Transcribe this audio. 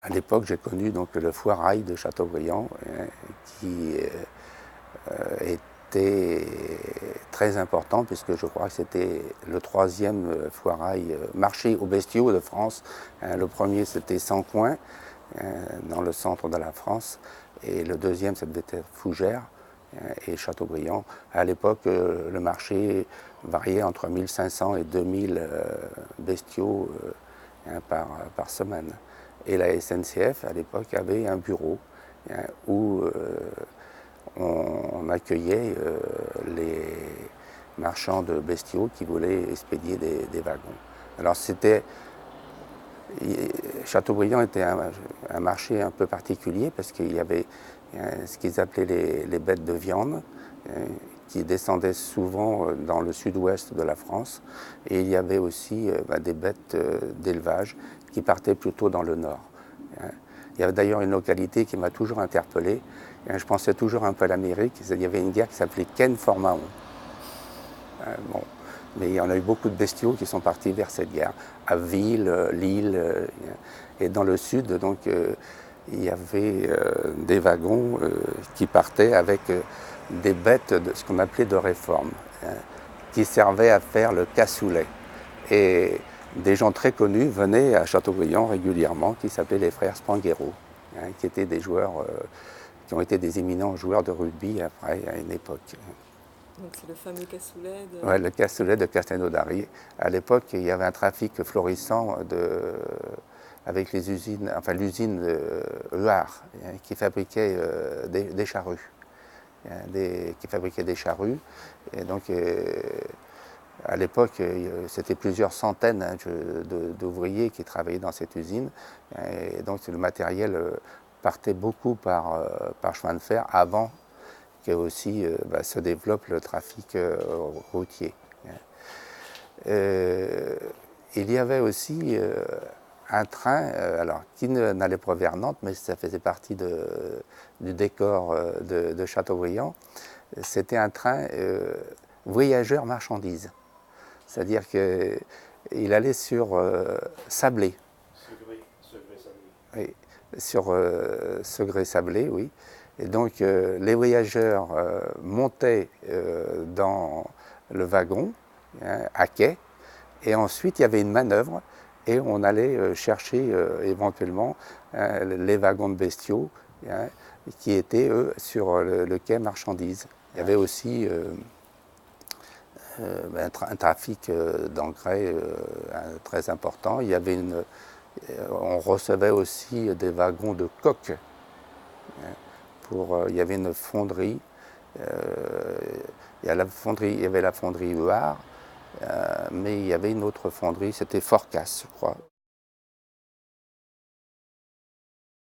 À l'époque, j'ai connu donc le foirail de Châteaubriand qui était très important puisque je crois que c'était le troisième foirail marché aux bestiaux de France. Le premier c'était Sancoins dans le centre de la France et le deuxième ça devait être Fougères et Châteaubriand. À l'époque, le marché variait entre 1500 et 2000 bestiaux par semaine. Et la SNCF, à l'époque, avait un bureau où on accueillait les marchands de bestiaux qui voulaient expédier des wagons. Alors Châteaubriand était un marché un peu particulier parce qu'il y avait ce qu'ils appelaient les bêtes de viande qui descendaient souvent dans le sud-ouest de la France et il y avait aussi des bêtes d'élevage qui partaient plutôt dans le nord. Il y avait d'ailleurs une localité qui m'a toujours interpellé. Je pensais toujours un peu à l'Amérique. Il y avait une guerre qui s'appelait Ken for Mahon. Bon. Mais il y en a eu beaucoup de bestiaux qui sont partis vers cette guerre, à Ville, Lille, et dans le sud, donc il y avait des wagons qui partaient avec des bêtes de ce qu'on appelait de réforme, qui servaient à faire le cassoulet. Et des gens très connus venaient à Châteaubriand régulièrement, qui s'appelaient les frères Spanghero, qui étaient des joueurs, qui ont été des éminents joueurs de rugby après, à une époque. Donc c'est le fameux cassoulet de... Oui, le cassoulet de Castelnaudary. À l'époque, il y avait un trafic florissant avec les usines, enfin l'usine Euard, qui fabriquait des charrues. Qui fabriquait des charrues. Et donc, à l'époque, c'était plusieurs centaines d'ouvriers qui travaillaient dans cette usine. Et donc, le matériel partait beaucoup par chemin de fer avant que aussi se développe le trafic routier. Il y avait aussi un train alors, qui n'allait pas vers Nantes, mais ça faisait partie du décor de Châteaubriand. C'était un train voyageur marchandises. C'est-à-dire qu'il allait sur Sablé. Oui, sur Segré-Sablé, oui. Et donc les voyageurs montaient dans le wagon à quai et ensuite il y avait une manœuvre et on allait chercher éventuellement les wagons de bestiaux qui étaient eux sur le quai marchandises. Il y avait aussi un trafic d'engrais très important. Il y avait on recevait aussi des wagons de coques. Il y avait une fonderie, il y avait la fonderie Euard, mais il y avait une autre fonderie, c'était Forcas, je crois.